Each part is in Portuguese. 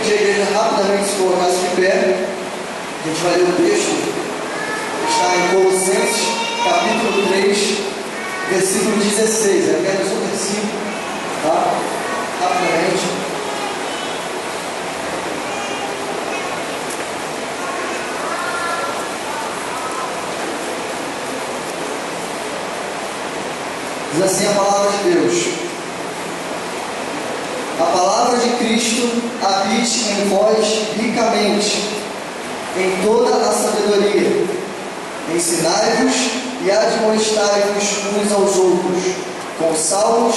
pedir a igreja rapidamente se colocasse de pé. A gente vai ler o texto, está em Colossenses, capítulo 3, versículo 16. É apenas um versículo, tá? Rapidamente. Diz assim a palavra de Deus: a palavra de Cristo habite em vós ricamente, em toda a sabedoria. Ensinai-vos e admoestai-vos uns aos outros, com salmos,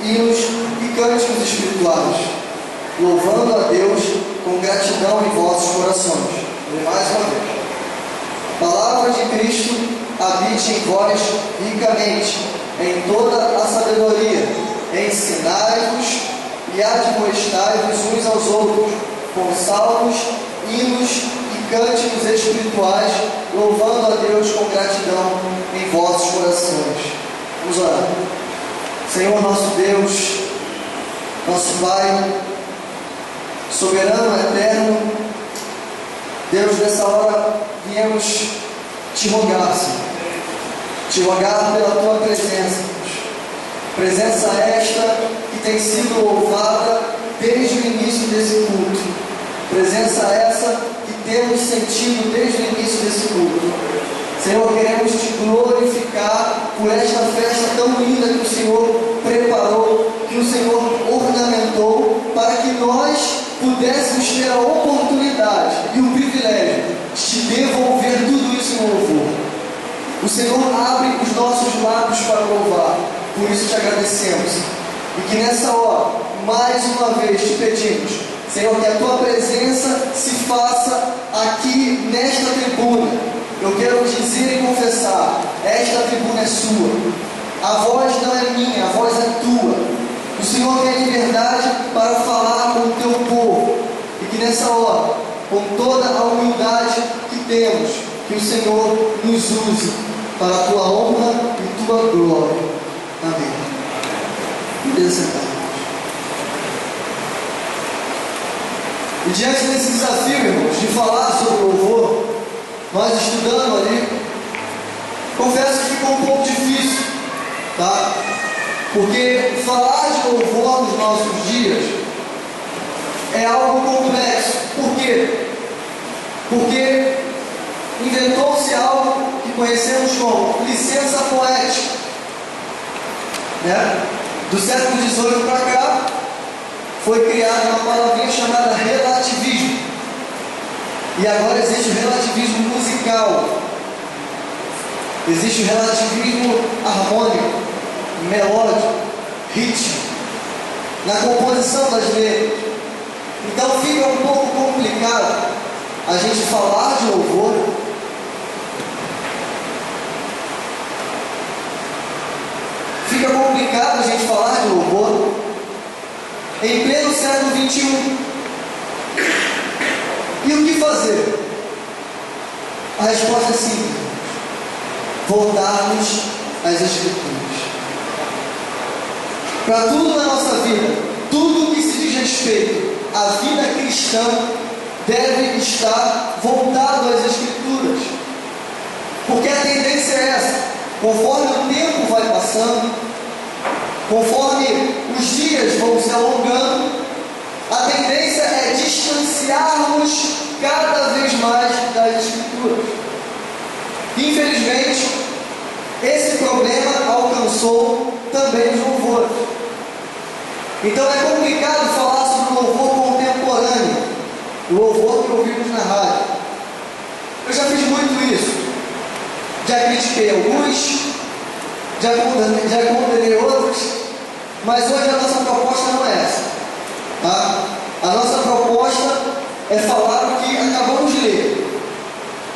hinos e cânticos espirituais, louvando a Deus com gratidão em vossos corações. E mais uma vez: a palavra de Cristo habite em vós ricamente, em toda a sabedoria. Ensinai-vos e admoestai-vos uns aos outros, com salmos, hinos e cânticos espirituais, louvando a Deus com gratidão em vossos corações. Vamos orar. Senhor nosso Deus, nosso Pai, soberano, eterno, Deus, nessa hora viemos te rogar, Senhor, te rogar pela tua presença, presença esta que tem sido louvada desde o início desse culto, presença essa que temos sentido desde o início desse culto. Senhor, queremos te glorificar por esta festa tão linda que o Senhor preparou, que o Senhor ornamentou, para que nós pudéssemos ter a oportunidade e o privilégio de te devolver tudo isso em louvor. O Senhor abre os nossos lábios para louvar, por isso te agradecemos. E que nessa hora, mais uma vez te pedimos, Senhor, que a tua presença se faça aqui nesta tribuna. Eu quero dizer e confessar: esta tribuna é sua, a voz não é minha, a voz é tua. O Senhor tem liberdade para falar com o teu povo, e que nessa hora, com toda a humildade que temos, que o Senhor nos use para a tua honra e tua glória. Amém. Podemos sentar. E diante desse desafio, irmãos, de falar sobre louvor, nós estudando ali, confesso que ficou um pouco difícil, tá? Porque falar de louvor nos nossos dias é algo complexo. Por quê? Porque inventou-se algo que conhecemos como licença poética, né? Do século XVIII para cá, foi criada uma palavrinha chamada relativismo. E agora existe o relativismo musical, existe o relativismo harmônico, melódico, ritmo, na composição das letras. Então fica um pouco complicado a gente falar de louvor fica complicado a gente falar de louvor em pleno século XXI. E o que fazer? A resposta é simples: voltarmos às Escrituras. Para tudo na nossa vida, tudo que se diz respeito à vida cristã deve estar voltado às Escrituras. Porque a tendência é essa: conforme o tempo vai passando, conforme os dias vão se alongando, a tendência é distanciarmos cada vez mais das Escrituras. Infelizmente, esse problema alcançou também os louvores. Então é complicado falar sobre o louvor contemporâneo, o louvor que ouvimos na rádio. Eu já fiz muito isso. Já critiquei alguns, já condenei outros, mas hoje a nossa proposta não é essa, tá? A nossa proposta é falar o que acabamos de ler.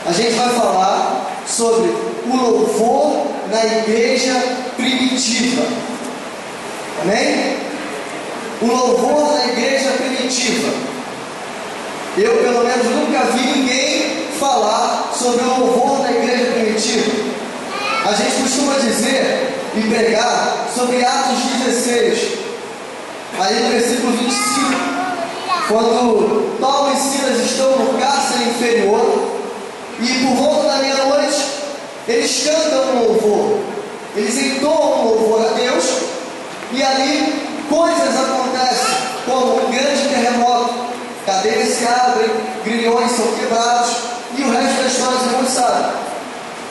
A gente vai falar sobre o louvor na igreja primitiva. Amém? O louvor na igreja primitiva. Eu, pelo menos, nunca vi ninguém falar sobre o louvor na igreja primitiva. A gente costuma dizer e pregar sobre Atos 16, aí no versículo 25, quando Paulo e Silas estão no cárcere inferior e por volta da meia-noite eles cantam um louvor, eles entoam um louvor a Deus e ali coisas acontecem, como um grande terremoto, cadeiras se abrem, grilhões são quebrados e o resto da história você não sabe.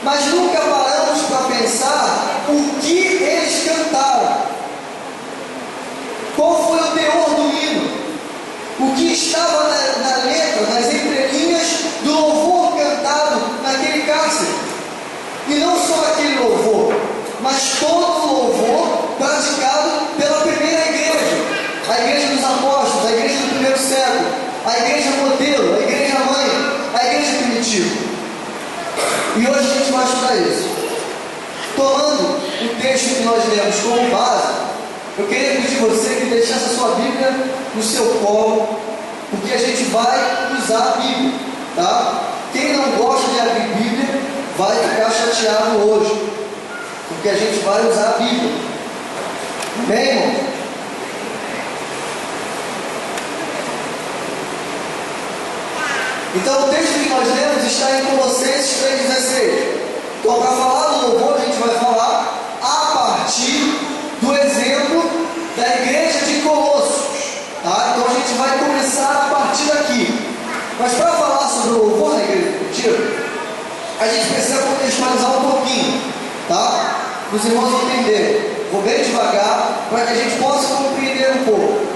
Mas nunca paramos para pensar o que eles cantaram. Qual foi o teor do hino? O que estava na letra, nas entrelinhas do louvor cantado naquele cárcere? E não só aquele louvor, mas todo o louvor praticado pela primeira igreja, a igreja dos apóstolos, a igreja do primeiro século, a igreja modelo, a igreja mãe, a igreja primitiva. E hoje a gente vai estudar isso. Tomando o texto que nós lemos como base, eu queria pedir você que deixasse a sua Bíblia no seu colo, porque a gente vai usar a Bíblia, tá? Quem não gosta de abrir Bíblia vai ficar chateado hoje, porque a gente vai usar a Bíblia. Amém, irmão? Então o texto que nós lemos está em Colossenses 3,16. Então, para falar do louvor, a gente vai falar a partir do exemplo da igreja de Colossos, tá? Então a gente vai começar a partir daqui. Mas para falar sobre o louvor da igreja primitiva, a gente precisa contextualizar um pouquinho, tá? Para os irmãos entenderem. Vou bem devagar para que a gente possa compreender um pouco.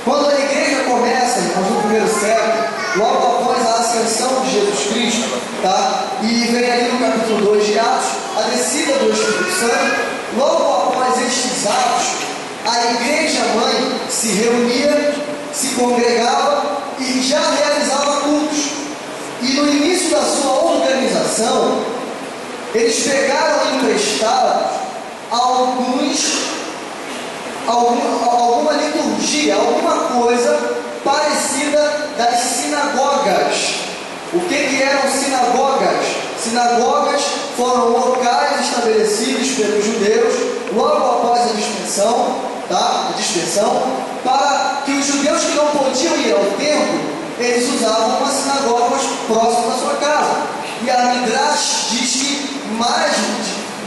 Quando a igreja começa, irmãos, no primeiro século, logo após a ascensão de Jesus Cristo, tá? E vem ali no capítulo 2 de Atos, a descida do Espírito Santo, logo após estes atos, a igreja mãe se reunia, se congregava e já realizava cultos. E no início da sua organização, eles pegaram emprestados alguma liturgia, alguma coisa parecida das sinagogas. O que eram sinagogas? Sinagogas foram locais estabelecidos pelos judeus logo após a dispersão, tá? Para que os judeus que não podiam ir ao templo, eles usavam uma sinagoga próxima da sua casa. E a Midrash diz que mais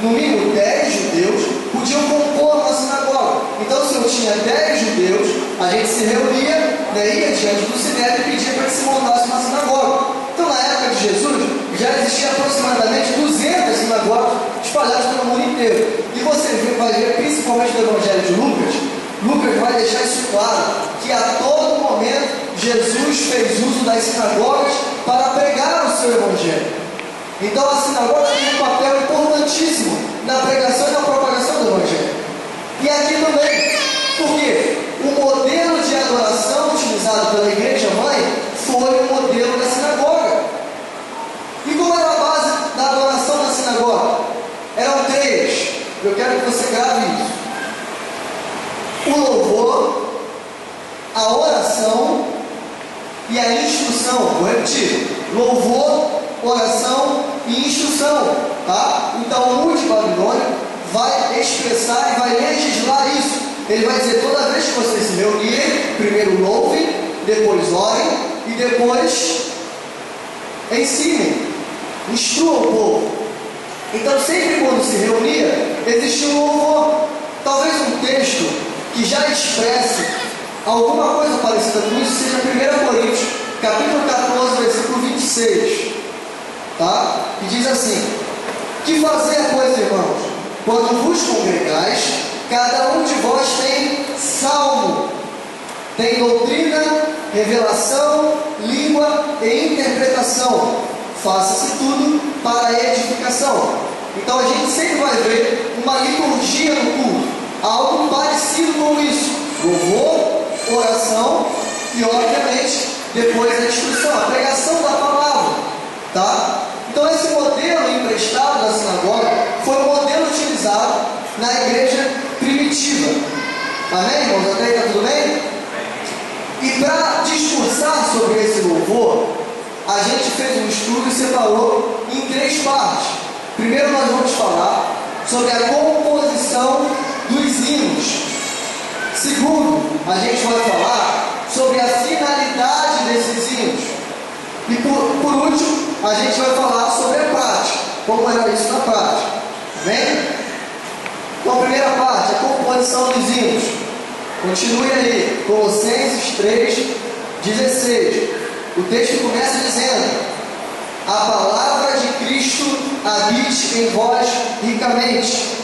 no mínimo 10 judeus podiam compor uma sinagoga. Então, se eu tinha 10 judeus, a gente se reunia, ia diante do Sinédrio e pedia para que se montasse uma sinagoga. Então, na época de Jesus, já existia aproximadamente 200 sinagogas espalhadas pelo mundo inteiro. E você vai ver, principalmente no Evangelho de Lucas vai deixar isso claro, que a todo momento Jesus fez uso das sinagogas para pregar o seu Evangelho. Então a sinagoga tem um papel importantíssimo na pregação e na propagação do Evangelho. E aqui também, porque o modelo de adoração utilizado pela igreja mãe foi o modelo da sinagoga. E qual era a base da adoração da sinagoga? Eram 3. Eu quero que você grave isso: o louvor, a oração e a instrução. Vou repetir: louvor, oração e instrução, tá? Então o Monte Babilônia vai expressar e vai legislar isso. Ele vai dizer: toda vez que vocês se reunirem, primeiro louvem, depois orem e depois ensinem, instruam o povo. Então sempre quando se reunia, existia um louvor. Talvez um texto que já expresse alguma coisa parecida com isso seja 1 Coríntios, capítulo 14, versículo 26. Tá? E diz assim: que fazer, pois, irmãos, quando vos congregais, cada um de vós tem salmo, tem doutrina, revelação, língua e interpretação. Faça-se tudo para a edificação. Então a gente sempre vai ver uma liturgia no culto, algo parecido com isso: louvor, oração e, obviamente, depois a instrução, a pregação da palavra, tá? Então esse modelo emprestado da sinagoga foi o modelo utilizado na igreja primitiva. Amém, irmãos? Até aí está tudo bem? E para discursar sobre esse louvor, a gente fez um estudo e separou em 3 partes. Primeiro nós vamos falar sobre a composição dos hinos. Segundo, a gente vai falar sobre a finalidade a gente vai falar sobre a prática, como era isso na prática. Amém? Então, a primeira parte, a composição dos hinos. Continue aí, Colossenses 3:16. O texto começa dizendo: a palavra de Cristo habite em vós ricamente.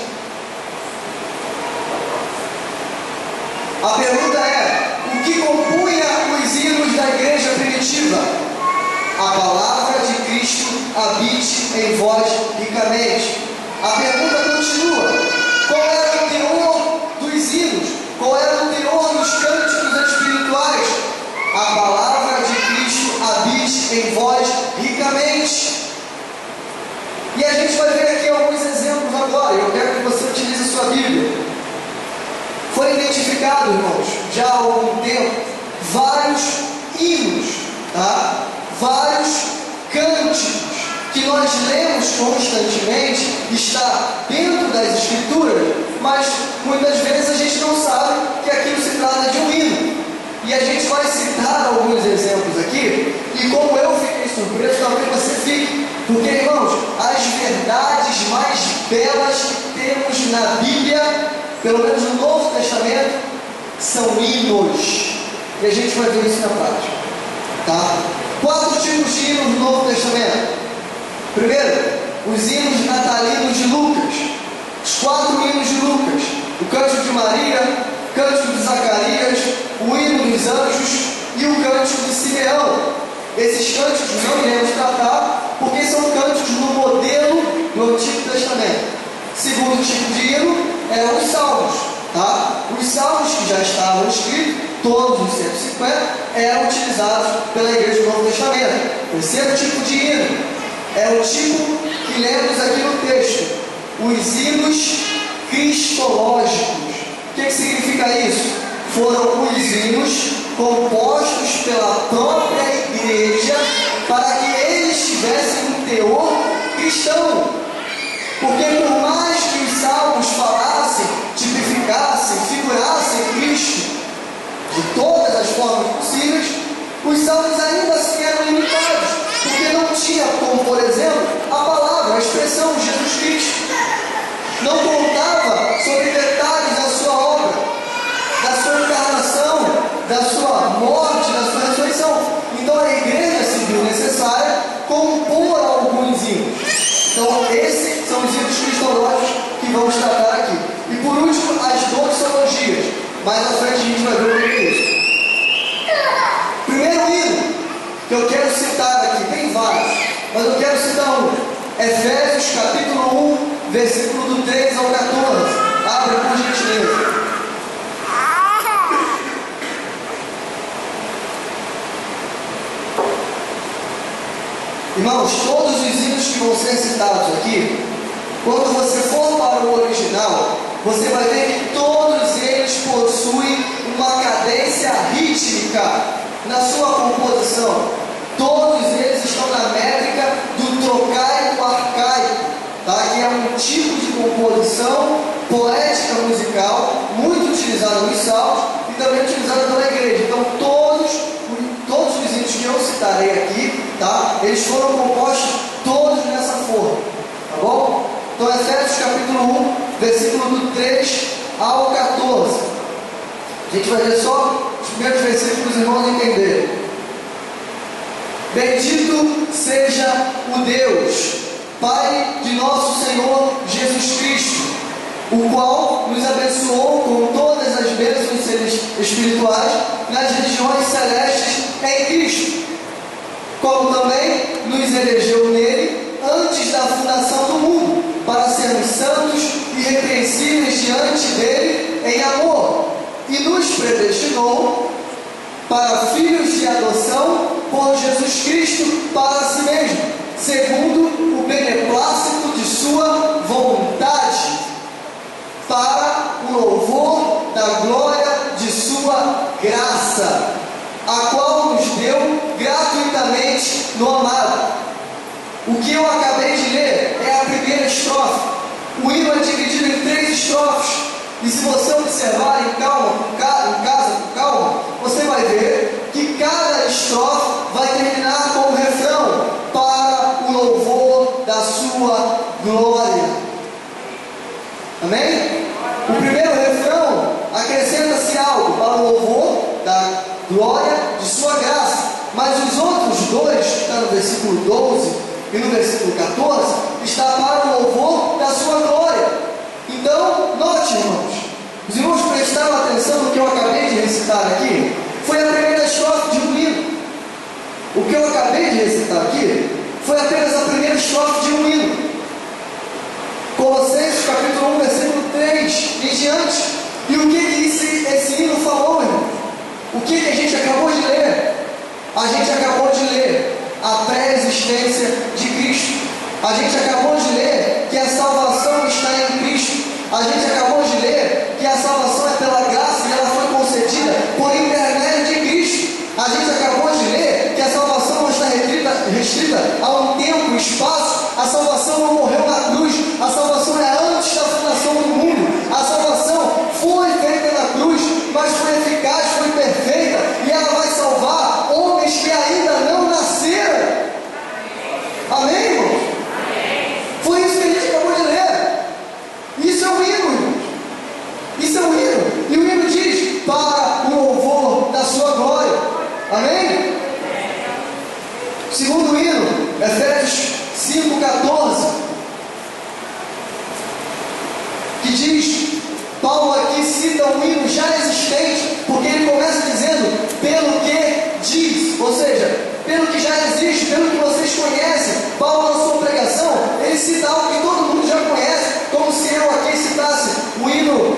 A pergunta é: o que compunha os hinos da igreja primitiva? A palavra de Cristo habite em vós ricamente. A pergunta continua: qual era o teor dos hinos? Qual era o teor dos cânticos espirituais? A palavra de Cristo habite em vós ricamente. E a gente vai ver aqui alguns exemplos agora. Eu quero que você utilize a sua Bíblia. Foi identificado, irmãos, já há algum tempo, vários hinos, tá? Vários cânticos que nós lemos constantemente, está dentro das Escrituras, mas muitas vezes a gente não sabe que aquilo se trata de um hino. E a gente vai citar alguns exemplos aqui, e como eu fiquei surpreso, talvez você fique, porque, irmãos, as verdades mais belas que temos na Bíblia, pelo menos no Novo Testamento, são hinos. E a gente vai ver isso na prática, tá? 4 tipos de hinos no Novo Testamento. Primeiro, os hinos natalinos de Lucas. Os 4 hinos de Lucas: o cântico de Maria, o cântico de Zacarias, o hino dos anjos e o cântico de Simeão. Esses cânticos não iremos tratar, porque são cânticos no modelo do Antigo Testamento. Segundo tipo de hino é os salmos, tá? Os salmos que já estavam escritos, todos os 150, eram utilizados pela igreja do Novo Testamento. O terceiro tipo de hino é o tipo que lemos aqui no texto: os hinos cristológicos. O que significa isso? Foram os hinos compostos pela própria igreja para que eles tivessem um teor cristão. Porque por mais que os salmos falassem, tipificassem, figurassem Cristo de todas as formas possíveis, os salmos ainda assim eram limitados, porque não tinha como, por exemplo, a palavra, a expressão Jesus Cristo. Não contava sobre detalhes da sua obra, da sua encarnação, da sua morte, da sua ressurreição. Então a igreja se viu necessária compor alguns hinos. Então esses são os hinos cristológicos que vamos tratar aqui. E por último, as doxologias. Mais à frente a gente vai ver o que é isso. Primeiro hino que eu quero citar aqui, tem vários, mas eu quero citar um: Efésios capítulo 1, versículo do 3 ao 14. Abre por gentileza. Irmãos, todos os hinos que vão ser citados aqui, quando você for para o original, você vai ver que todos eles possuem uma cadência rítmica na sua composição. Todos eles estão na métrica do trocaico arcaico, tá? Que é um tipo de composição poética musical muito utilizado nos salmos e também utilizado pela igreja. Então todos os hinos que eu citarei aqui, tá? Eles foram compostos todos nessa forma, tá bom? Então Efésios capítulo 1, versículo do 3 ao 14. A gente vai ver só os primeiros versículos para os irmãos entenderem. Bendito seja o Deus, Pai de nosso Senhor Jesus Cristo, o qual nos abençoou com todas as bênçãos espirituais nas regiões celestes em Cristo, como também nos elegeu nele antes da fundação do mundo, para sermos santos e irrepreensíveis diante dele em amor, e nos predestinou para filhos de adoção por Jesus Cristo para si mesmo, segundo o beneplácito de sua vontade, para o louvor da glória de sua graça, a qual nos deu gratuitamente no amado. O que eu acabei de ler é a primeira estrofe. O hino é dividido em 3 estrofes. E se você observar em casa com calma, você vai ver que cada estrofe vai terminar com o refrão: para glória de sua graça. Mas os outros dois, que está no versículo 12 e no versículo 14, está para o louvor da sua glória. Então, note, irmãos, os irmãos prestaram atenção no que eu acabei de recitar aqui? Foi a primeira estrofe de um hino. O que eu acabei de recitar aqui foi apenas a primeira estrofe de um hino. Colossenses capítulo 1, versículo 3 em diante. E o que esse hino falou, irmão? O que a gente acabou de ler? A gente acabou de ler a pré-existência de Cristo. A gente acabou de ler que a salvação está em Cristo. A gente acabou de ler que a salvação é pela graça e ela foi concedida por intermédio de Cristo. A gente acabou de ler que a salvação não está restrita a um tempo, um espaço. A salvação não morreu na cruz. A salvação é antes da fundação do mundo. A salvação foi feita na cruz, mas foi eficaz, foi perfeita, e ela vai salvar homens que ainda não nasceram. Amém, irmãos? Foi isso que a gente acabou de ler. Isso é um hino, irmãos. Isso é um hino. E o hino diz: para o louvor da sua glória. Amém? Segundo hino, Efésios 5,14, que diz, Paulo aqui cita um hino já existente, porque ele começa dizendo, pelo que diz, ou seja, pelo que já existe, pelo que vocês conhecem. Paulo, na sua pregação, ele cita algo que todo mundo já conhece, como se eu aqui citasse o hino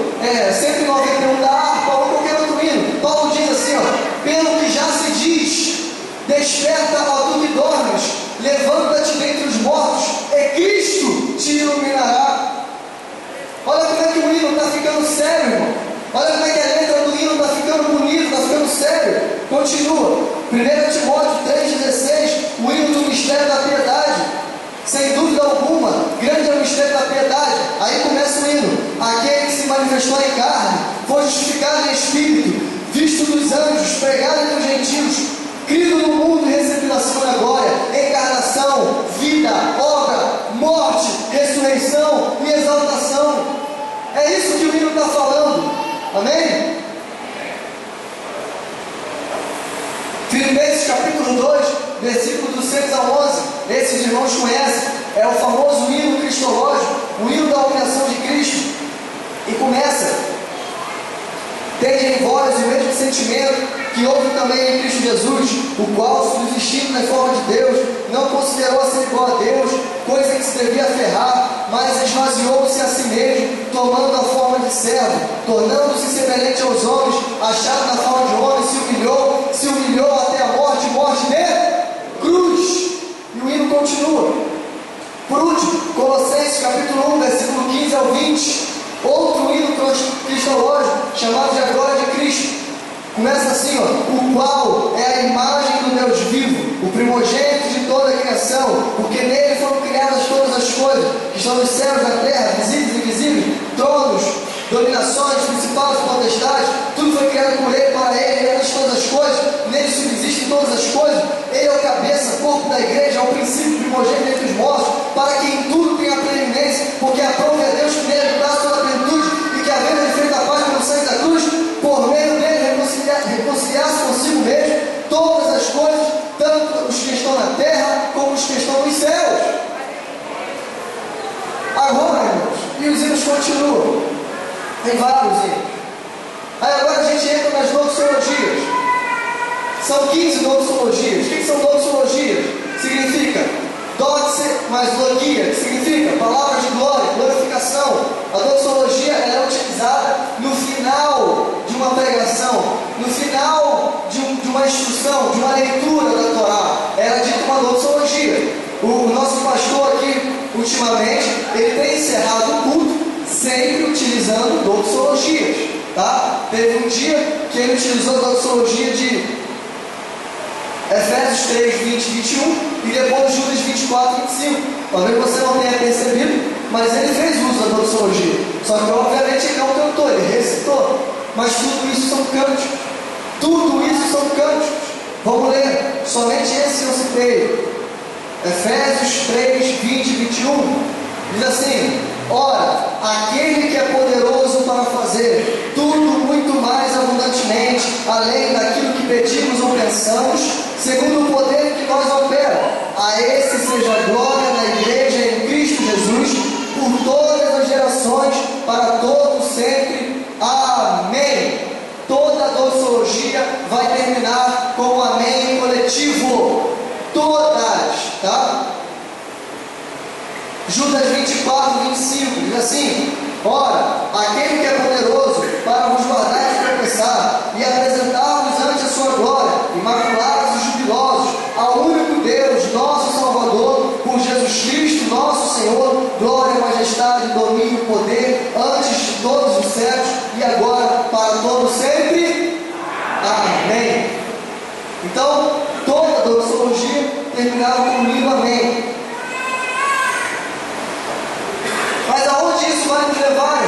191 da harpa ou qualquer outro hino. Paulo diz assim, pelo que já se diz, desperta, ó tu que dormes, levanta-te dentre os mortos, e Cristo te iluminará. Olha como é que o hino está ficando sério, irmão. Olha como é que a letra do hino está ficando bonita, está ficando sério. Continua. 1 Timóteo 3,16, o hino do mistério da piedade. Sem dúvida alguma, grande é o mistério da piedade. Aí começa o hino. Aquele que se manifestou em carne, foi justificado em espírito, visto dos anjos, pregado entre os gentios, crido no mundo e recebido acima da glória, encarnação, vida, obra, morte, ressurreição e exaltação. É isso que o hino está falando. Amém? Filipenses capítulo 2, versículo do 6 ao 11. Esses irmãos conhecem. É o famoso hino cristológico, o hino da humilhação de Cristo. E começa: tende em vós o mesmo sentimento que houve também em Cristo Jesus, o qual, subsistindo na forma de Deus, não considerou a ser igual a Deus, coisa que se devia aferrar, mas esvaziou-se a si mesmo, tomando a forma de servo, tornando-se semelhante aos homens, achado na forma de homem, se humilhou até a morte de cruz. E o hino continua. Por último, Colossenses capítulo 1, versículo 15 ao 20, outro hino cristológico, chamado de a glória de Cristo. Começa assim, o qual é a imagem do Deus vivo, o primogênito de toda a criação, porque nele foram criadas todas as coisas, que estão nos céus, na terra, visíveis e invisíveis, tronos, dominações, principados e potestades, tudo foi criado por ele, para ele, e antes de todas as coisas, nele subsistem todas as coisas, ele é o cabeça, corpo da igreja, é o princípio primogênito entre os mortos, para que em tudo tenha preeminência, porque aprove a Deus que nele dá toda a plenitude, e que havendo feito a paz pelo sangue da cruz, por meio dele reconciliasse consigo mesmo todas as coisas, tanto os que estão na terra como os que estão nos céus. Agora, irmãos, e os hinos continuam. Tem vários hinos. Aí agora a gente entra nas doxologias. São 15 doxologias. O que são doxologias? Significa doxe mais logia, que significa palavras de glória, glorificação. A doxologia ela é utilizada no final de uma pregação, no final de uma instrução, de uma leitura da Torá. Ela é dita uma doxologia. O nosso pastor aqui, ultimamente, ele tem encerrado o culto sempre utilizando doxologias, tá? Teve um dia que ele utilizou a doxologia de Efésios 3, 20 e 21 e depois Judas 24, 25. Talvez você não tenha percebido, mas ele fez uso da doxologia. Só que obviamente ele não cantou, ele recitou. Mas tudo isso são cânticos. Tudo isso são cânticos. Vamos ler, somente esse eu citei. Efésios 3, 20 e 21 diz assim: ora, aquele que é poderoso para fazer tudo muito mais abundantemente, além daquilo que pedimos ou pensamos, segundo o poder que nós opera. A esse seja a glória na igreja em Cristo Jesus, por todas as gerações, para todos sempre. Amém. Toda a doxologia vai terminar com um amém coletivo. Todas, tá? Judas 24, 25, diz assim: ora, aquele que é poderoso para vos guardar de tropeçar e apresentar-vos ante a sua glória, imaculados e jubilosos, ao único Deus, nosso Salvador, por Jesus Cristo, nosso Senhor, glória, majestade, domínio, poder, antes de todos os séculos e agora, para todos sempre. Amém. Então, toda a doxologia terminava com um lindo amém. Mas aonde isso vai nos levar?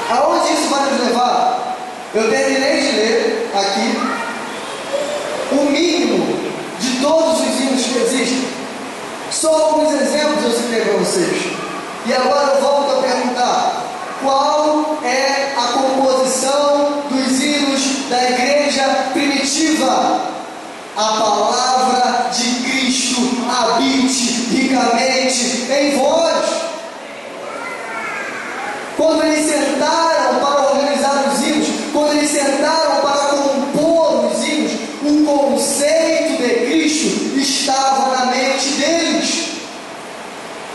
Aonde isso vai nos levar? Eu terminei de ler aqui o mínimo de todos os hinos que existem. Só alguns exemplos eu citei para vocês. E agora eu volto a perguntar: qual é a composição dos hinos da igreja primitiva? A palavra de Cristo habite ricamente em vós. Quando eles sentaram para organizar os hinos, quando eles sentaram para compor os hinos, o conceito de Cristo estava na mente deles.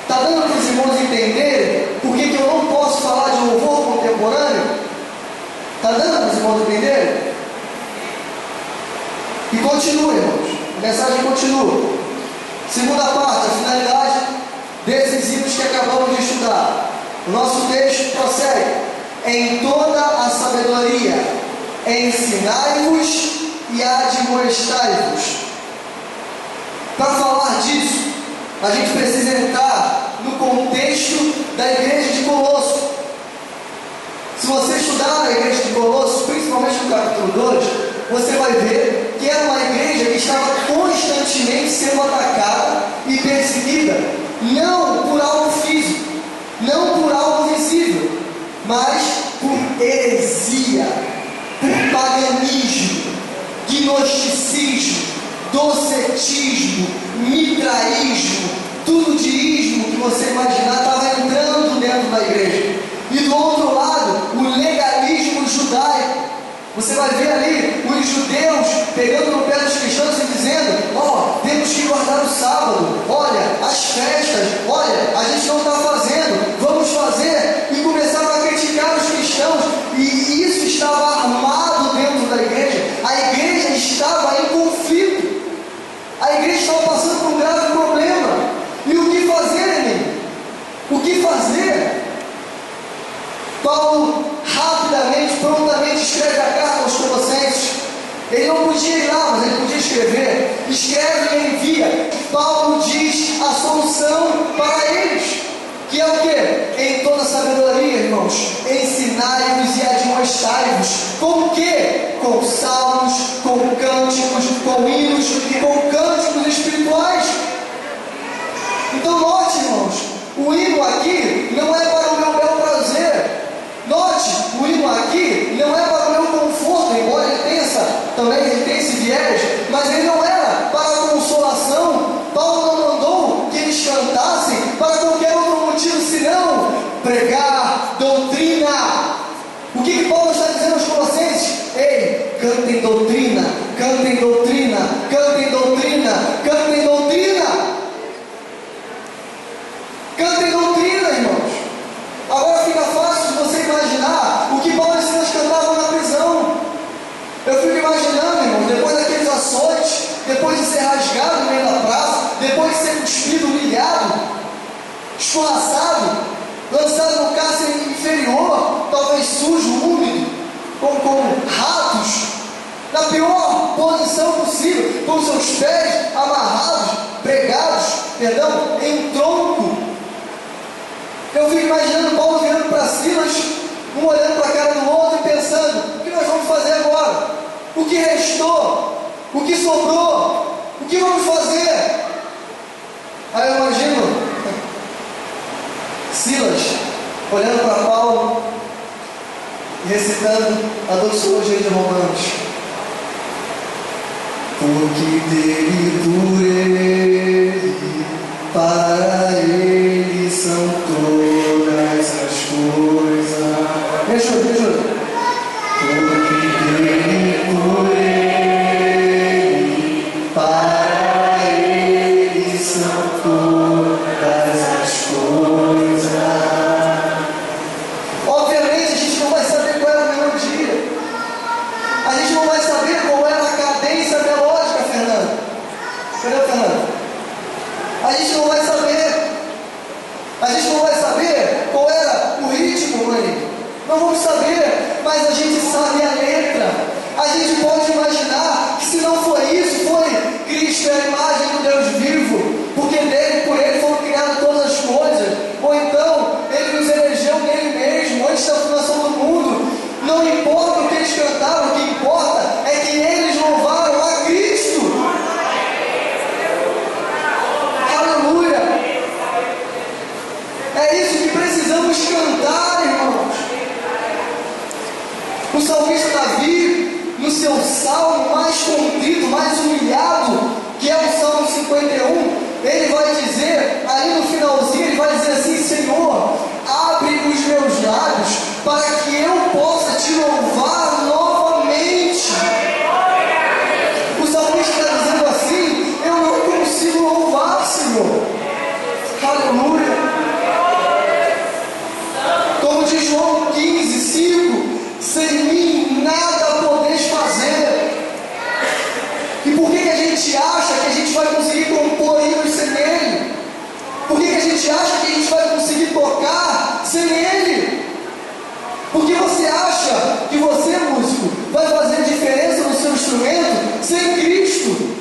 Está dando para os irmãos entenderem por que eu não posso falar de louvor contemporâneo? Está dando para os irmãos entenderem? E continua, irmãos. A mensagem continua. Segunda parte, a finalidade desses hinos que acabamos de estudar. O nosso texto prossegue: em toda a sabedoria, ensinai-vos e admoestai-vos. Para falar disso, a gente precisa entrar no contexto da igreja de Colossos. Se você estudar a igreja de Colossos, principalmente no capítulo 2, você vai ver que era uma igreja que estava constantemente sendo atacada e perseguida, não por algo físico, não por algo visível, mas por heresia, por paganismo, gnosticismo, docetismo, mitraísmo, tudo de ismo que você imaginar estava entrando dentro da igreja. E do outro lado, o legalismo judaico. Você vai ver ali os judeus pegando no pé dos cristãos e dizendo: ó, temos que guardar o sábado, olha, as festas, olha, a gente não está fazendo, vamos fazer. E começaram a criticar os cristãos, e isso estava armado dentro da igreja. A igreja estava em conflito, a igreja estava passando por um grave problema. E o que fazer, irmão? O que fazer? Paulo rapidamente, prontamente escreve a carta aos Colossenses. Ele não podia ir lá, mas ele podia escrever. Escreve e envia. Paulo diz a solução para eles, que é o quê? Em toda sabedoria, irmãos, ensinai-vos e admoestai-vos. Com o quê? Com salmos, com cânticos, com hinos e com cânticos espirituais. Então note, irmãos, o hino aqui não é para o meu bel prazer. Note, o hino aqui não é para o meu conforto, embora ele tenha também ele tem esse viés, mas ele não era para a consolação. Paulo não mandou que eles cantassem para qualquer outro motivo, senão pregar doutrina. O que Paulo está dizendo aos Colossenses? Ei, cantem doutrina, cantem doutrina, cantem doutrina, cantem doutrina. Cantem doutrina, irmãos. Agora fica fácil de você imaginar o que Paulo e Silas cantavam na prisão. Eu fico imaginando, irmão, depois daqueles açoites, depois de ser rasgado no meio da praça, depois de ser cuspido, humilhado, escorraçado, lançado no cárcere inferior, talvez sujo, úmido, com ratos, na pior posição possível, com seus pés amarrados, pregados, em um tronco. Eu fico imaginando Paulo virando para Silas, um olhando para a cara do outro e pensando: o que nós vamos fazer agora? O que restou? O que sobrou? O que vamos fazer? Aí eu imagino Silas olhando para Paulo e recitando a doxologia de Romanos. Porque dele, por ele, para ele são todas as coisas. Me ajuda, me ajuda. Porque dele, por ele, para ele são todas as coisas. Obviamente a gente não vai saber qual era a melodia. A gente não vai saber qual era a cadência melódica, Fernando. Cadê o Fernando? A gente não vai saber. A gente não vai saber qual era o ritmo, mãe. Não vamos saber, mas a gente sabe a letra. A gente pode imaginar que se não foi isso, foi Cristo é a imagem do Deus vivo, porque dele, por ele foram criadas todas as coisas. Ou então, ele nos elegeu nele mesmo, antes da fundação do mundo. Não importa o que eles cantaram, o que importa é que eles louvaram a Cristo. Aleluia! É isso que precisamos cantar, irmãos. O salmista Davi, no seu salmo mais contrito, mais humilhado, que é o Salmo 51, ele vai dizer, aí no finalzinho, ele vai dizer assim: Senhor, abre os meus lábios para que eu possa te louvar novamente. O salmista está dizendo assim: eu não consigo louvar, Senhor. Aleluia. Como diz João 15:5, sem mim nada podeis fazer. E por que a gente acha que a gente vai conseguir compor hinos sem ele? Por que a gente acha que a gente vai conseguir tocar sem ele? Porque você acha que você, músico, vai fazer diferença no seu instrumento sem Cristo?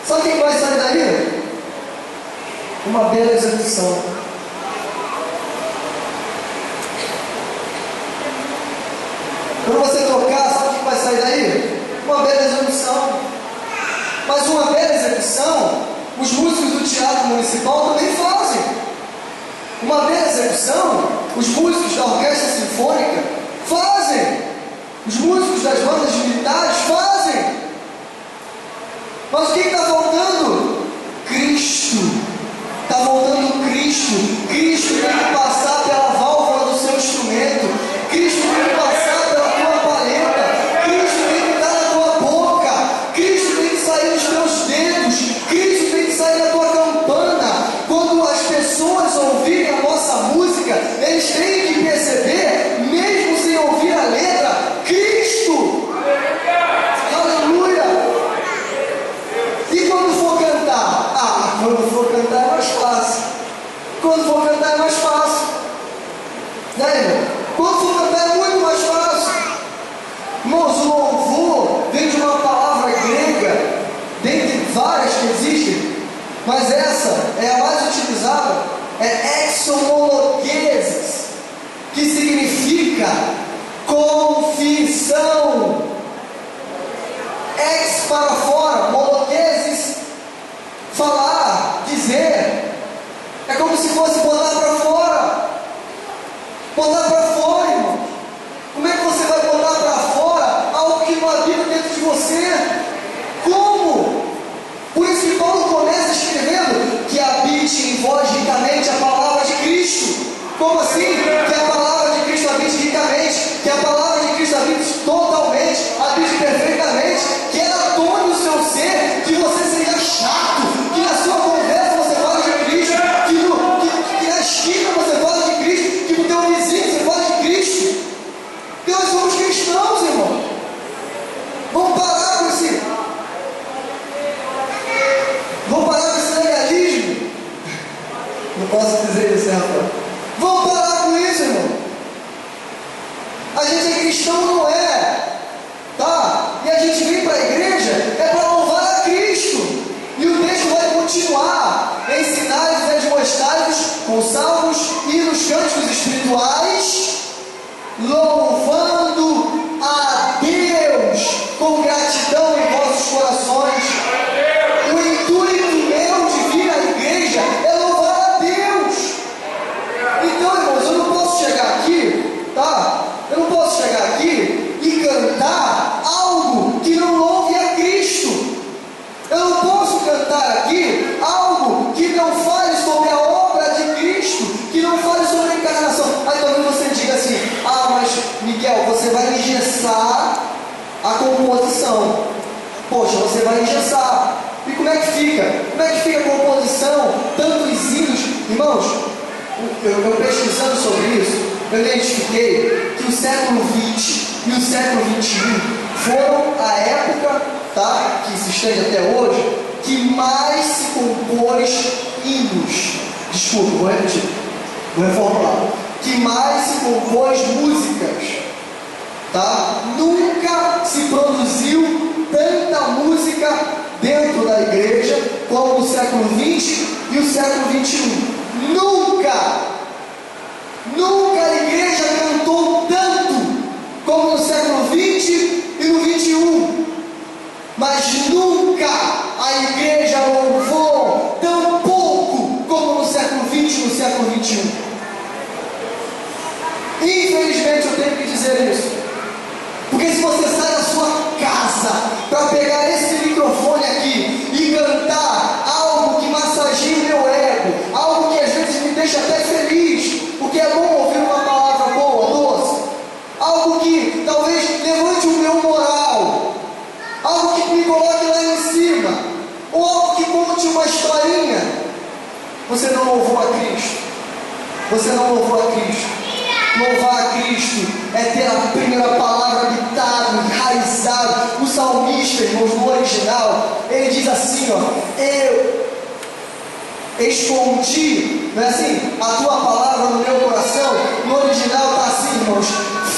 Sabe quem vai sair daí? Uma bela execução. Quando você tocar, sabe o que vai sair daí? Uma bela execução. Mas uma bela execução, os músicos do Teatro Municipal também fazem. Uma bela execução, os músicos da Orquestra Sinfônica fazem. Os músicos das bandas militares fazem. Mas o que está faltando? Cristo. Está faltando Cristo. Cristo tem que passar pela válvula do seu instrumento. Cristo tem que passar pela tua paleta. Cristo tem que estar na tua boca. Cristo tem que sair dos teus dedos. Cristo tem que sair da tua campana. Quando as pessoas ouvirem a nossa música, eles têm que perceber, mesmo sem ouvir a letra, Cristo. Aleluia. E quando for cantar? Quando for cantar é mais fácil. Quando for cantar é mais fácil. Né, irmão? Quando for cantar é muito mais fácil. Irmãos, o louvor vem de uma palavra grega, dentre várias que existem, mas essa é a mais utilizada, é exomologesis, que significa confissão. Ex para fora, mologesis, falar, dizer. É como se fosse botar para fora. Botar para fora, irmão. Como é que você vai botar para fora algo que não habita dentro de você? Como? Por isso que Paulo começa escrevendo que habite em vós ricamente a palavra de Cristo. Como assim? Que a palavra de Cristo habite ricamente, que a palavra de Cristo habite totalmente, habite perfeitamente, que ela tome o seu ser, que você seja chato, que na sua conversa você fale de Cristo, que na esquina você fale de Cristo, que no teu vizinho você fale de Cristo. Porque nós somos cristãos, irmão. Vamos parar com esse. Vamos parar com esse legalismo. Não posso dizer isso, né, rapaz? Vamos parar com isso, irmão. A gente é cristão, não é? Tá? E a gente vem para a igreja é para louvar a Cristo. E o texto vai continuar: ensinai-vos e admoestai-vos com salmos, hinos, cânticos espirituais, louvando a Deus com gratidão em vossos corações. O intuito meu de vir à igreja é louvar a Deus. Então, irmãos, eu não posso chegar aqui, tá? Eu não posso chegar aqui a composição. Poxa, você vai engessar. E como é que fica? Como é que fica a composição? Tantos hinos. Irmãos, eu pesquisando sobre isso, eu identifiquei que o século XX e o século XXI foram a época, tá, que se estende até hoje, que mais se compôs hinos. Desculpa, vou repetir, vou reformular. Que mais se compôs músicas, tá? Nunca se produziu tanta música dentro da igreja como no século XX e o século XXI. Nunca a igreja cantou tanto como no século XX e no XXI. Mas nunca a igreja louvou tão pouco como no século XX e no século XXI. Infelizmente eu tenho que dizer isso. Porque se você sai da sua casa para pegar esse microfone aqui e cantar algo que massageia o meu ego, algo que às vezes me deixa até feliz, porque é bom ouvir uma palavra boa, doce, algo que talvez levante o meu moral, algo que me coloque lá em cima, ou algo que conte uma historinha, você não louvou a Cristo. Você não louvou a Cristo. Louvar a Cristo é ter a primeira palavra habitado, enraizado. O salmista, irmãos, no original, ele diz assim, ó: eu escondi, não é assim? A tua palavra no meu coração. No original está assim, irmãos: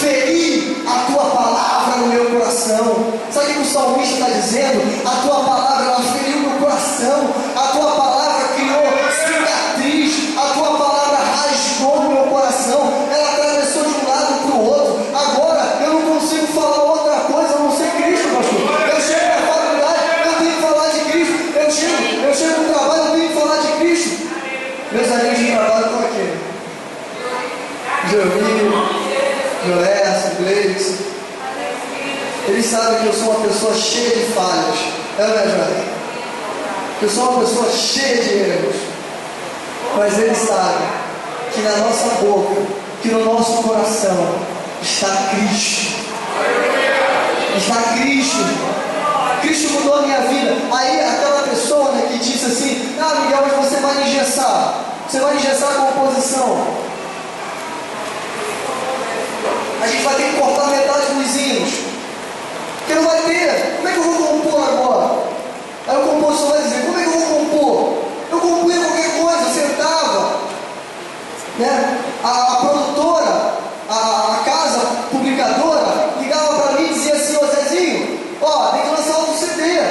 feri a tua palavra no meu coração. Sabe o que o salmista está dizendo? A tua palavra, ela feriu meu coração. A tua palavra criou cicatriz. A tua palavra rasgou no meu coração. Ela atravessou de um lado para o outro. Agora eu não consigo falar outra coisa a não ser Cristo, pastor. Eu chego na faculdade, eu tenho que falar de Cristo. Eu chego no trabalho, eu tenho que falar de Cristo. Meus amigos de trabalho estão aqui. Joelino, Joécio, Gleice. Eles sabem que eu sou uma pessoa cheia de falhas. É, né, Joécio? Eu sou uma pessoa cheia de erros. Mas eles sabem que na nossa boca, que no nosso coração está Cristo. Está Cristo. Cristo mudou a minha vida. Aí aquela pessoa, né, que disse assim: ah, Miguel, hoje você vai engessar. Você vai engessar a composição. A gente vai ter que cortar metade dos hinos. Porque não vai ter. Como é que eu vou compor agora? Aí o compositor vai dizer: como é que eu vou compor? Eu compunha qualquer coisa, sentava, né? A produtora, a casa publicadora, ligava para mim e dizia assim: ô Zezinho, ó, tem que lançar outro CD.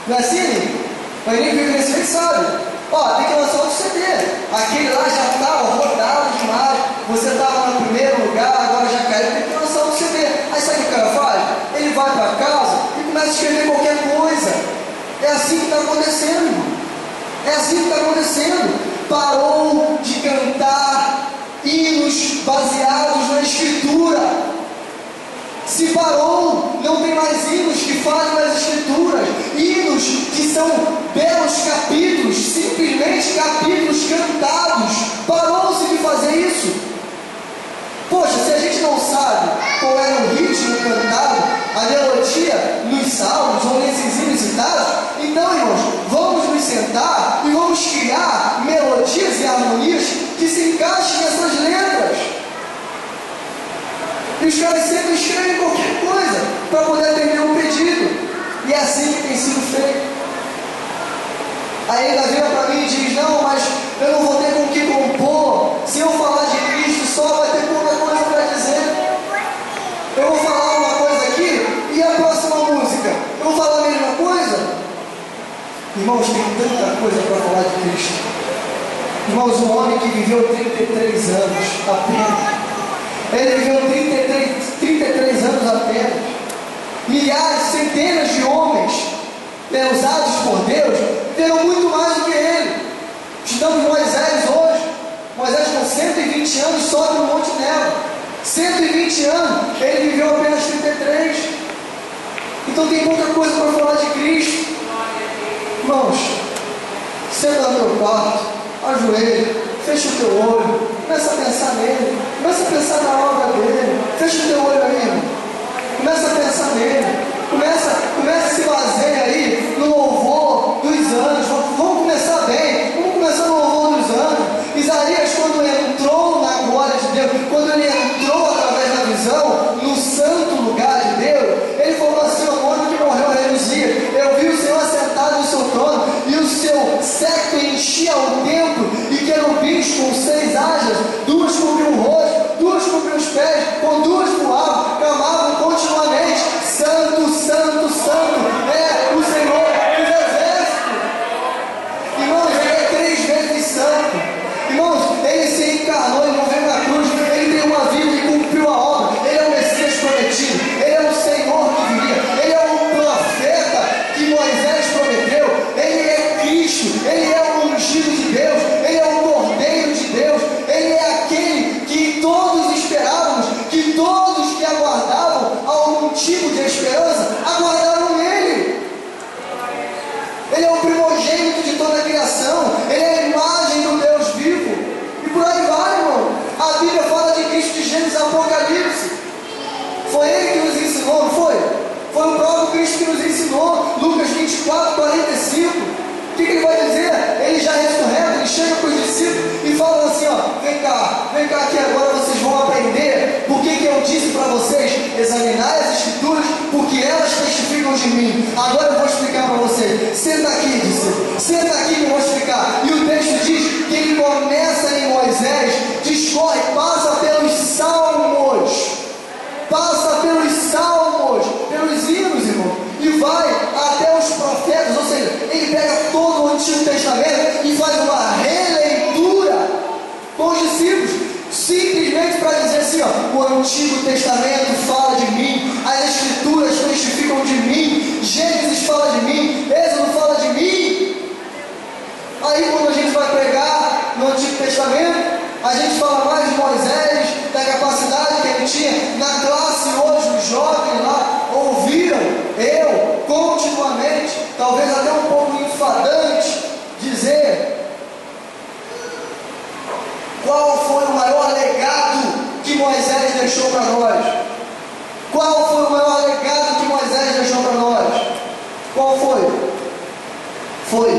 Não é assim? Mas nem vive nesse mês, sabe? Ó, tem que lançar outro CD. Aquele lá já estava rodado demais. Você estava no primeiro lugar, agora já caiu, tem que lançar outro CD. Aí sabe o que o cara faz? Ele vai para casa e começa a escrever qualquer coisa. É assim que está acontecendo, irmão. É assim que está acontecendo. Parou de cantar hinos baseados na Escritura. Se parou, não tem mais hinos que falem nas Escrituras. Hinos que são belos capítulos, simplesmente capítulos cantados. Parou-se de fazer isso. Poxa, se a gente não sabe qual era o ritmo cantado, a melodia nos salmos ou nesses hinos citados, então, irmãos, vamos nos sentar e vamos criar melodias e harmonias que se encaixem nessas letras. E os caras sempre escrevem qualquer coisa para poder atender um pedido. E é assim que tem sido feito. Aí ainda vira para mim e diz: não, mas eu não vou ter com o que compor. Se eu falar de Cristo só, vai ter pouca coisa para dizer. Eu vou falar uma coisa aqui e a próxima música eu vou falar a mesma coisa. Irmãos, tem tanta coisa para falar de Cristo. Irmãos, um homem que viveu 33 anos apenas. Ele viveu 33 anos apenas. Milhares, centenas de homens, né, usados por Deus, viveram muito mais do que ele. Estudamos Moisés hoje. Moisés com 120 anos sobe no Monte Nebo. 120 anos, ele viveu apenas 33. Então tem pouca coisa para falar de Cristo. Irmãos, senta no meu quarto, ajoelha, fecha o teu olho, começa a pensar nele, começa a pensar na obra dele. Fecha o teu olho aí, irmão. Começa a pensar nele. tipo de esperança, aguardaram nele. Ele é o primogênito de toda a criação, ele é a imagem do Deus vivo, e por aí vai, irmão. A Bíblia fala de Cristo de Gênesis a Apocalipse. Foi ele que nos ensinou, não foi? Foi o próprio Cristo que nos ensinou. Lucas 24, 45. O que ele vai dizer? Ele já ressurreto, ele chega para os discípulos e fala assim, ó, vem cá aqui agora, vocês vão aprender por que eu disse para vocês, examinar as Escrituras, porque elas testificam de mim. Agora eu vou explicar para você. Senta aqui, discípulo, senta aqui que eu vou explicar. E o texto diz que ele começa em Moisés, discorre, passa pelos salmos, pelos hinos, irmão, e vai até os profetas, ou seja, ele pega todo o Antigo Testamento e faz uma releitura com os discípulos, simplesmente para dizer assim, ó, o Antigo Testamento fala de mim, as Escrituras testificam de mim, Gênesis fala de mim, Êxodo fala de mim. Aí quando a gente vai pregar no Antigo Testamento, a gente fala mais de Moisés, da capacidade que ele tinha. Na classe hoje, os jovens lá ouviram eu continuamente, talvez até um pouco enfadante, dizer qual foi o maior legado que Moisés deixou para nós. Qual foi o maior legado que Moisés deixou para nós? Qual foi? Foi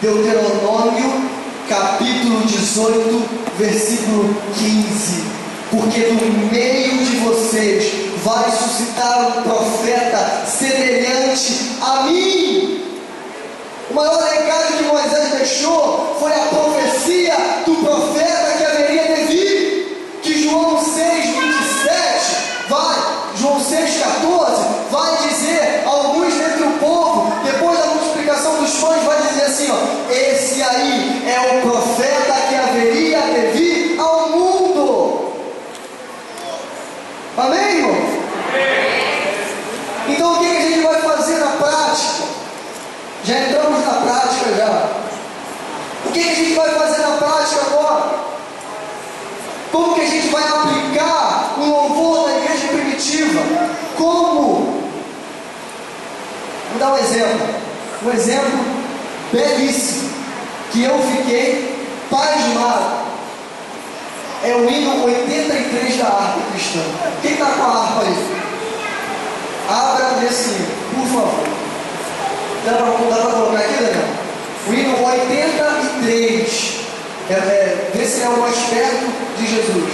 Deuteronômio capítulo 18, versículo 15. Porque no meio de vocês vai suscitar um profeta semelhante a mim. O maior legado que Moisés deixou foi a profecia do profeta que haveria de vir, que João 6:27 João 6:14 vai dizer, alguns dentre o povo, depois da multiplicação dos pães, vai dizer assim, ó, esse aí é o profeta que haveria de vir ao mundo. Amém, irmão? Então o que a gente vai fazer na prática? Já entramos na prática já. O que a gente vai fazer na prática agora? Como que a gente vai aplicar o louvor da igreja primitiva? Como? Vou dar um exemplo belíssimo, que eu fiquei pasmado. É o hino 83 da harpa cristã. Quem está com a harpa aí? Abra esse hino, por favor. Dá para colocar aqui, Daniel? O hino 83. Vê se é o mais perto de Jesus.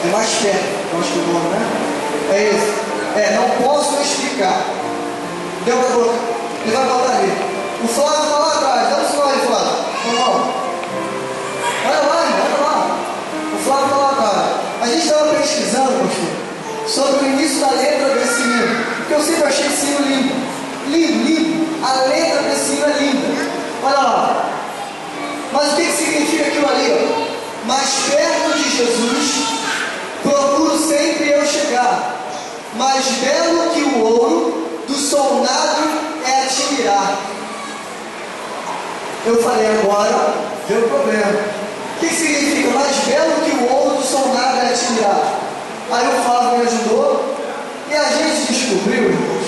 É mais perto, eu acho que o nome, né? É esse. Não posso explicar. Deu para colocar? Ele vai botar ali. O Flávio está lá atrás. Dá um sinal aí, Flávio. Vamos lá. Olha lá. O Flávio está lá atrás. A gente estava pesquisando, pastor, sobre o início da letra desse hino, porque eu sempre achei esse hino lindo. Lindo. A letra desse hino é linda. Olha lá. Mas o que significa aquilo ali? Ó? Mais perto de Jesus, procuro sempre eu chegar. Mais belo que o ouro, do soldado é a te mirar. Eu falei agora, deu problema. O que significa? Mais belo que o ouro, do soldado é a te mirar. Aí o Flávio me ajudou e a gente descobriu, irmãos,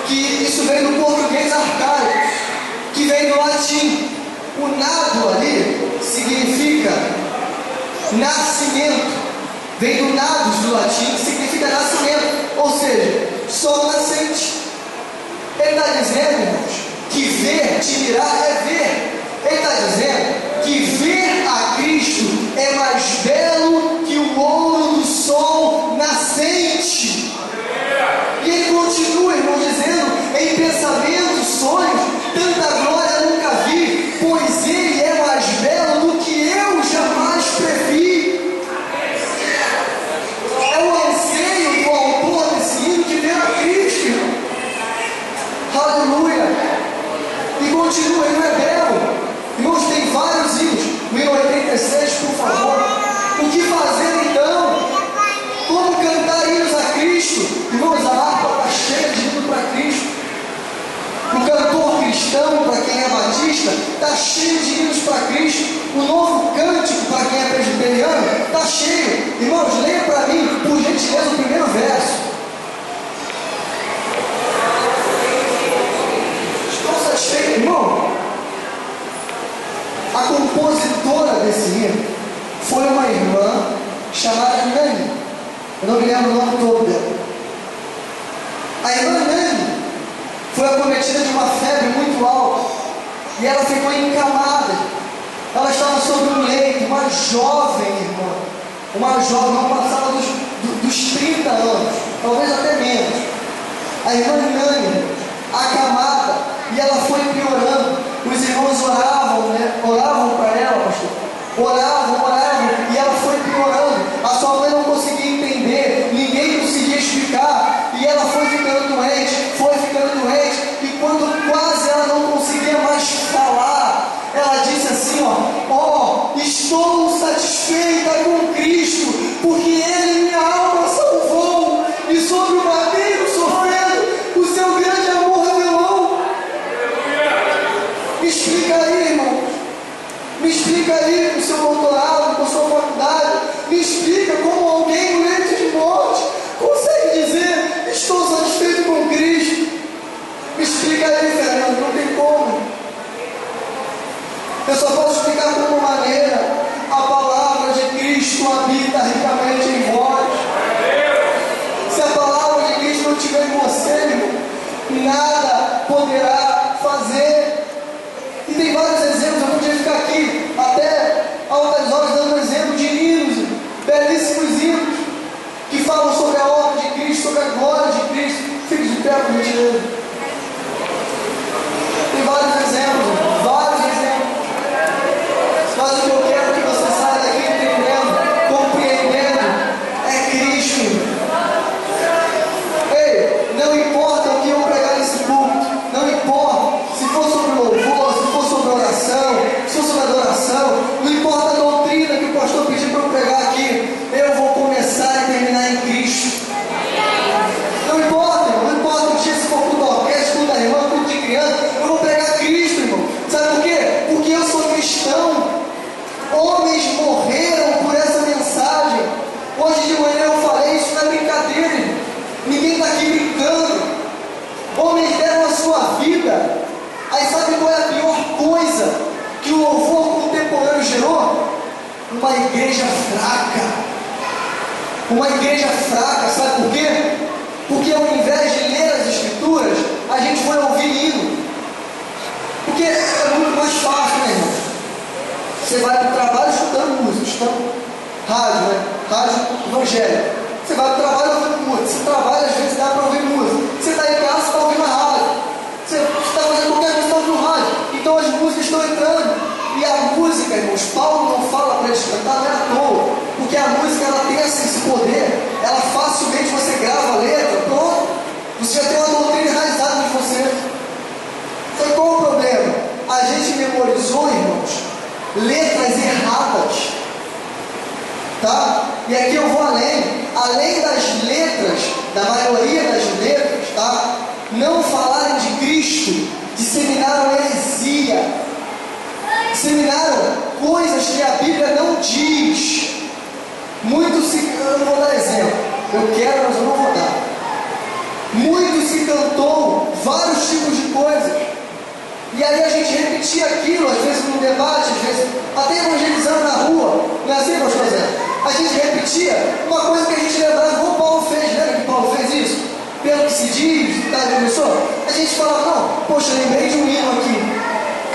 que isso vem do português arcaico, que vem do latim. O nado ali significa nascimento, vem do nados do latim, que significa nascimento, ou seja, sol nascente. Ele está dizendo, irmãos, que ver, te mirar é ver. Ele está dizendo que ver a Cristo é mais belo que o ouro do sol nascente. E ele continua, irmão, dizendo, em pensamentos, sonhos, tanta glória nunca vi, pois ele é mais belo do que eu jamais previ. É o anseio do autor desse hino de ver a Cristo, irmão. Aleluia. E continua, ele não é belo. Irmãos, tem vários hinos. O hino 86, por favor. O que fazer então? Como cantar hinos a Cristo? Irmãos, a harpa está cheia de hino para Cristo. O cantor cristão, para quem é batista, está cheio de hinos para Cristo. O novo cântico, para quem é presbiteriano, está cheio. Irmãos, leia para mim, por gentileza. Eu não me lembro o nome todo dela. A irmã Nani foi acometida de uma febre muito alta e ela ficou encamada. Ela estava sobre um leito, uma jovem irmã, uma jovem, não passava dos 30 anos, talvez até menos. A irmã Nani, acamada, e ela foi piorando. Os irmãos oravam, né? Oravam para ela, pastor. Oravam, e ela foi piorando. A sua mãe não conseguia entender, ninguém conseguia explicar, e ela foi ficando doente, e quando quase ela não conseguia mais falar, ela disse assim, estou satisfeita com Cristo, porque Ele minha alma salvou, e sobre o madeiro sofrendo, o seu grande amor revelou. Me explica aí, irmão. Me explica aí com o seu doutorado, com a sua faculdade. Me explica como alguém no leito de morte consegue dizer, estou satisfeito com Cristo. Me explica aí, Fernando, não tem como. Eu só posso explicar de uma maneira. A palavra de Cristo habita ricamente em vós. Se a palavra de Cristo não estiver em você, irmão, nada poderá fazer. E tem vários exemplos, eu podia ficar aqui até altas horas dando exemplo de hinos, belíssimos hinos, que falam sobre a obra de Cristo, sobre a glória de Cristo. Fique de pé, por gentileza. Tem vários exemplos. Mas o que eu quero que você saia daqui entendendo, compreendendo, é Cristo. Ei, não importa o que eu pregar nesse púlpito, não importa se for sobre louvor, se for sobre oração, se for sobre adoração, não importa a doutrina que o pastor pediu para eu pregar aqui, eu vou começar e terminar em Cristo. Não importa o dia se for culto da orquestra, culto da irmã, culto de criança, eu vou pregar Cristo, irmão. Sabe por quê? Porque eu sou cristão. Homens morreram por essa mensagem. Hoje de manhã eu falei, isso não é brincadeira, irmão. Ninguém está aqui brincando. Homens deram a sua vida. Aí sabe qual é a pior coisa que o louvor contemporâneo gerou? Uma igreja fraca. Uma igreja fraca, sabe por quê? Porque ao invés de ler as escrituras, a gente foi ouvir hino. Porque é muito mais fácil, né, irmão? Você vai para o trabalho escutando música, escutando rádio, né? Rádio evangélico. Você vai para o trabalho ouvindo música. Você trabalha, às vezes dá para ouvir música. Você está em casa, você está ouvindo a rádio. Você está fazendo qualquer coisa, está ouvindo rádio. Então as músicas estão entrando. E a música, irmãos, Paulo não fala para eles cantar, não é à toa. Porque a música, ela tem esse poder. Ela facilmente, você grava a letra, pronto. Você já tem uma doutrina enraizada de você. Então qual o problema? A gente memorizou, irmãos, letras erradas, tá? E aqui eu vou além das letras, da maioria das letras, tá? Não falarem de Cristo, disseminaram heresia, disseminaram coisas que a Bíblia não diz. Eu não vou dar exemplo, eu quero, mas eu não vou dar. Muito se cantou vários tipos de coisas. E aí a gente repetia aquilo, às vezes num debate, às vezes até evangelizando na rua. Não é assim, pastor Zé? A gente repetia uma coisa que a gente lembrava, como Paulo fez, lembra que Paulo fez isso? Pelo que se diz, tá, começou? A gente falava, não, poxa, eu lembrei de um hino aqui.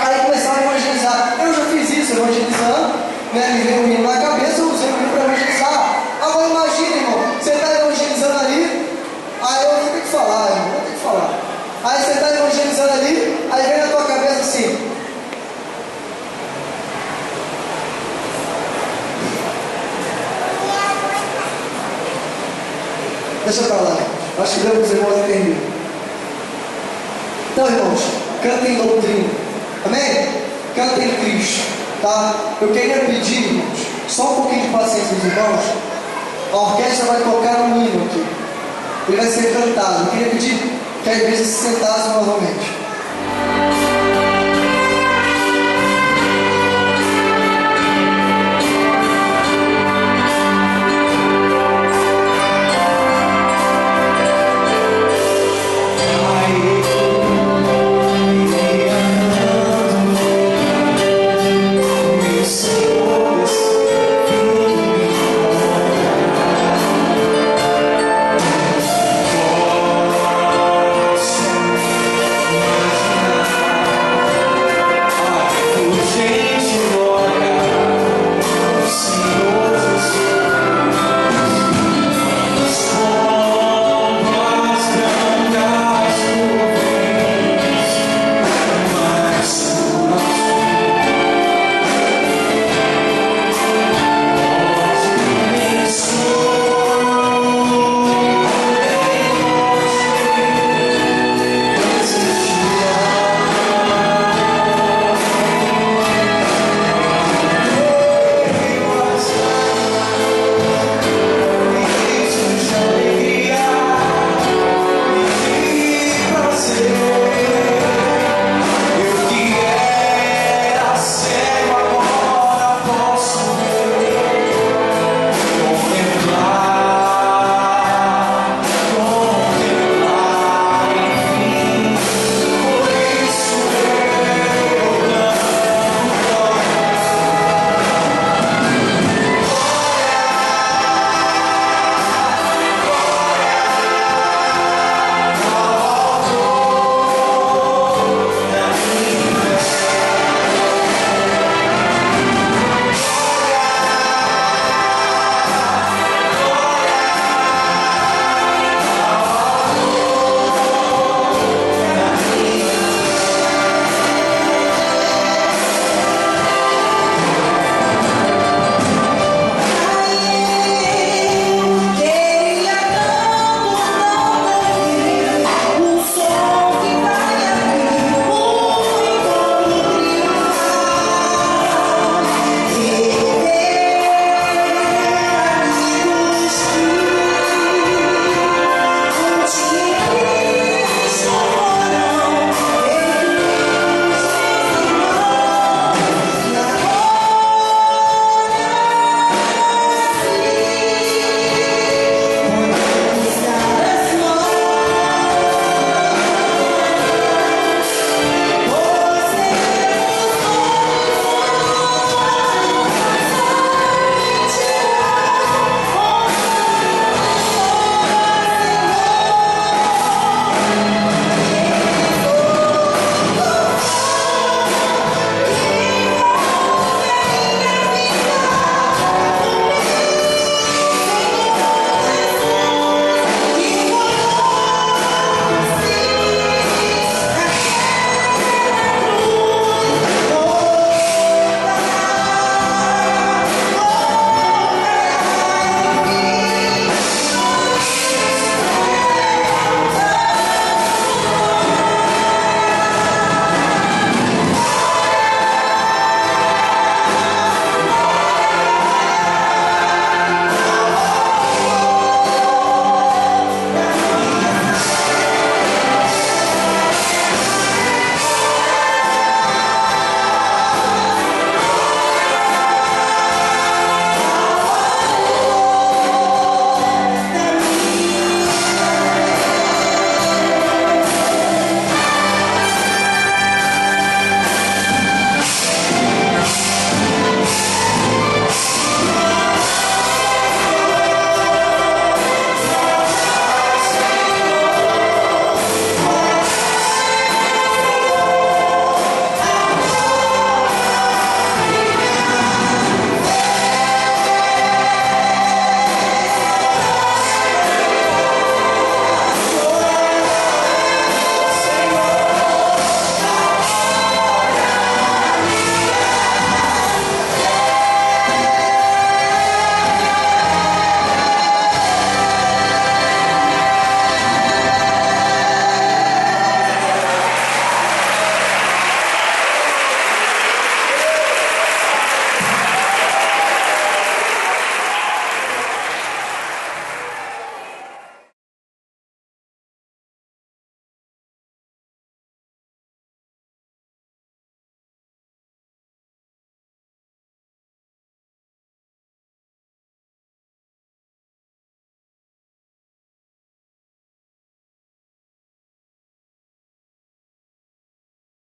Aí começava a evangelizar. Eu já fiz isso, evangelizando, né? Me veio um hino na cabeça, eu usei o hino para evangelizar. Agora imagina, irmão, você está evangelizando ali, aí eu vou ter que falar, irmão, vou ter que falar. Aí você está evangelizando ali, aí vem na tua cabeça assim. Deixa pra lá, acho que deu os irmãos entenderem. Então, irmãos, cantem doutrina, amém? Cantem Cristo, tá? Eu queria pedir, irmãos, só um pouquinho de paciência dos irmãos. A orquestra vai tocar um hino aqui, ele vai ser cantado. Eu queria pedir que a igreja se sentasse novamente.